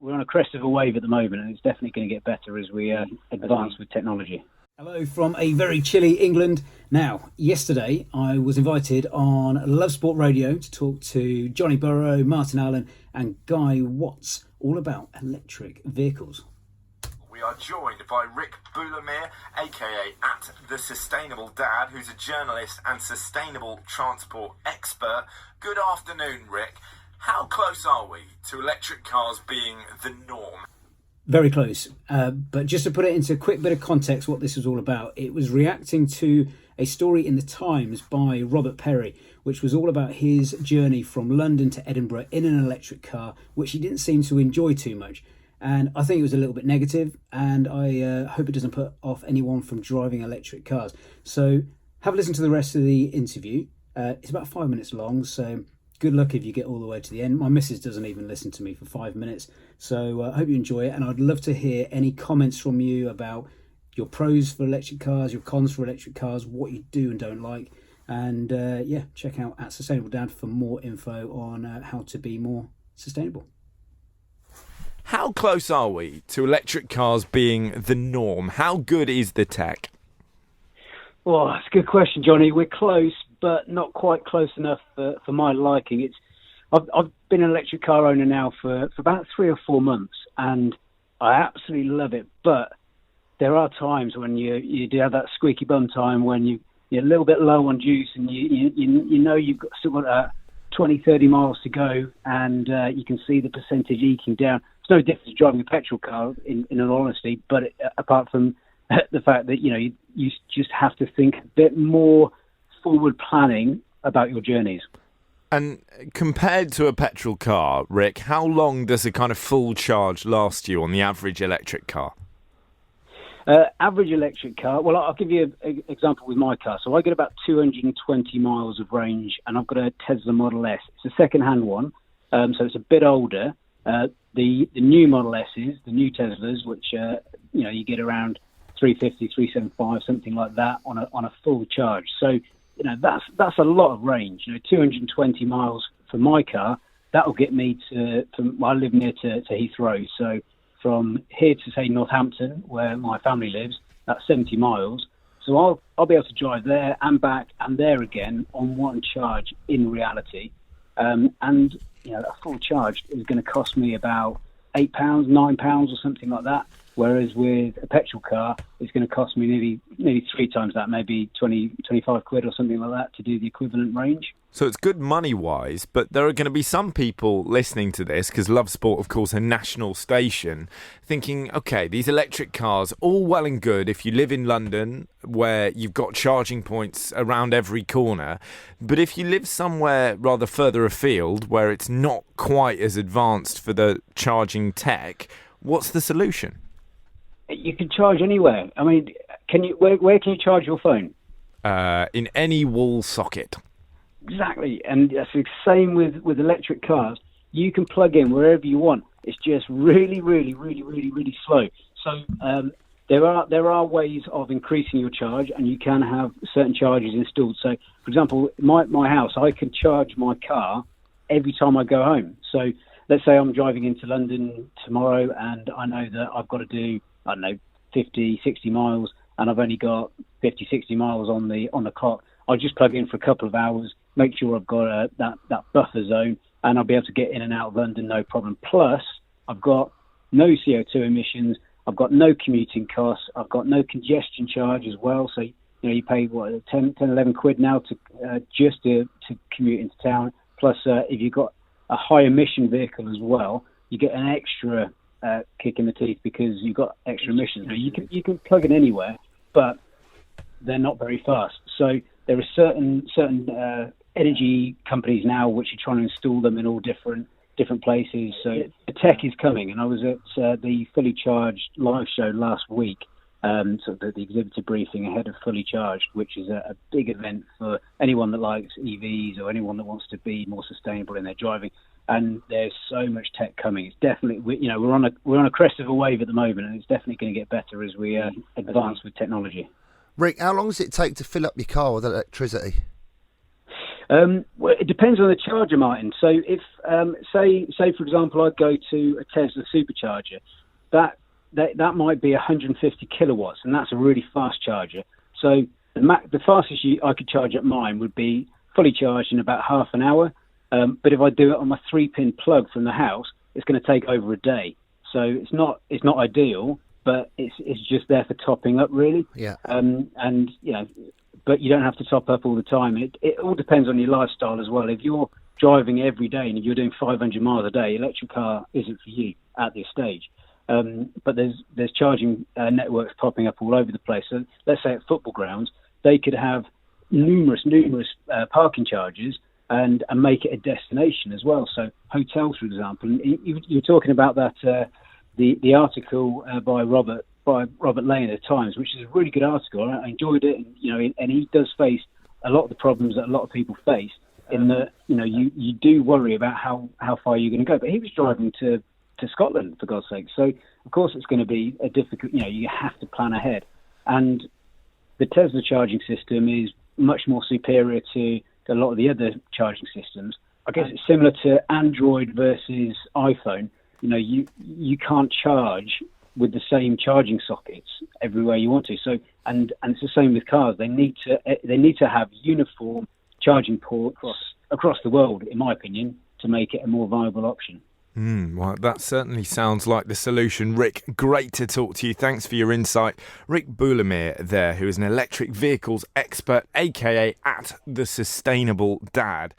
we're on a crest of a wave at the moment, and it's definitely going to get better as we advance with technology. Hello from a very chilly England. Now, yesterday I was invited on Love Sport Radio to talk to Johnny Burrow, Martin Allen and Guy Watts, all about electric vehicles. We are joined by Rick Boulamir, aka @TheSustainableDad, who's a journalist and sustainable transport expert. Good afternoon, Rick. How close are we to electric cars being the norm? Very close. But just to put it into a quick bit of context, what this was all about, it was reacting to a story in the Times by Robert Perry, which was all about his journey from London to Edinburgh in an electric car, which he didn't seem to enjoy too much. And I think it was a little bit negative, and I hope it doesn't put off anyone from driving electric cars. So have a listen to the rest of the interview. It's about 5 minutes long, so good luck if you get all the way to the end. My missus doesn't even listen to me for 5 minutes. So I hope you enjoy it. And I'd love to hear any comments from you about your pros for electric cars, your cons for electric cars, what you do and don't like. And check out @SustainableDad for more info on how to be more sustainable. How close are we to electric cars being the norm? How good is the tech? Well, that's a good question, Johnny. We're close, but not quite close enough for my liking. I've been an electric car owner now for about 3 or 4 months, and I absolutely love it. But there are times when you do have that squeaky bum time when you're a little bit low on juice, and you know you've still got 20, 30 miles to go, and you can see the percentage eking down. It's no different to driving a petrol car, in all honesty, but apart from the fact that you just have to think a bit more forward planning about your journeys. And compared to a petrol car, Rick, how long does a kind of full charge last you on the average electric car? Average electric car, well, I'll give you an example with my car. So I get about 220 miles of range, and I've got a Tesla Model S. It's a second-hand one, so it's a bit older. The new Model S's, the new Teslas, which you get around 350, 375, something like that on a full charge. So that's a lot of range. 220 miles for my car. That'll get me I live near to Heathrow, so from here to say Northampton, where my family lives, that's 70 miles. So I'll be able to drive there and back and there again on one charge in reality. And a full charge is going to cost me about £8, £9 or something like that. Whereas with a petrol car, it's going to cost me nearly 3 times that, maybe 20, 25 quid or something like that to do the equivalent range. So it's good money-wise, but there are going to be some people listening to this, because Love Sport, of course, a national station, thinking, OK, these electric cars, all well and good if you live in London, where you've got charging points around every corner. But if you live somewhere rather further afield, where it's not quite as advanced for the charging tech, what's the solution? You can charge anywhere. I mean, where can you charge your phone? In any wall socket. Exactly, and that's the same with electric cars. You can plug in wherever you want. It's just really, really, really, really, really slow. So there are ways of increasing your charge, and you can have certain chargers installed. So, for example, my house, I can charge my car every time I go home. So let's say I'm driving into London tomorrow, and I know that I've got to do 50, 60 miles, and I've only got 50, 60 miles on the clock. I'll just plug in for a couple of hours, make sure I've got that buffer zone, and I'll be able to get in and out of London no problem. Plus, I've got no CO2 emissions, I've got no commuting costs, I've got no congestion charge as well. So you pay 10, 11 quid now just to commute into town. Plus, if you've got a high emission vehicle as well, you get an extra kick in the teeth because you've got extra emissions. Now, you can plug in anywhere, but they're not very fast. So there are certain energy companies now which are trying to install them in all different places. So the tech is coming, and I was at the Fully Charged live show last week, so the exhibitor briefing ahead of Fully Charged, which is a big event for anyone that likes EVs or anyone that wants to be more sustainable in their driving. And there's so much tech coming. It's definitely we're on a crest of a wave at the moment, and it's definitely going to get better as we advance with technology. Rick, how long does it take to fill up your car with electricity? Well, it depends on the charger, Martin. So if, say for example, I go to a Tesla supercharger, that might be 150 kilowatts, and that's a really fast charger. So the fastest I could charge at mine would be fully charged in about half an hour. But if I do it on my 3-pin plug from the house, it's going to take over a day. So it's not ideal, but it's just there for topping up, really. Yeah. And but you don't have to top up all the time. It all depends on your lifestyle as well. If you're driving every day and you're doing 500 miles a day, electric car isn't for you at this stage. But there's charging networks popping up all over the place. So let's say at football grounds, they could have numerous parking charges and make it a destination as well. So hotels, for example, and you were talking about that the article by Robert Lane at the Times, which is a really good article. I enjoyed it, and he does face a lot of the problems that a lot of people face. In that, you do worry about how far you're going to go. But he was driving to Scotland, for God's sake. So of course it's going to be a difficult. You have to plan ahead, and the Tesla charging system is much more superior to a lot of the other charging systems. I guess it's similar to Android versus iPhone. You can't charge with the same charging sockets everywhere you want to. So, and it's the same with cars. They need to have uniform charging ports across the world, in my opinion, to make it a more viable option. Well, that certainly sounds like the solution. Rick, great to talk to you. Thanks for your insight. Rick Boulemire there, who is an electric vehicles expert, aka @TheSustainableDad.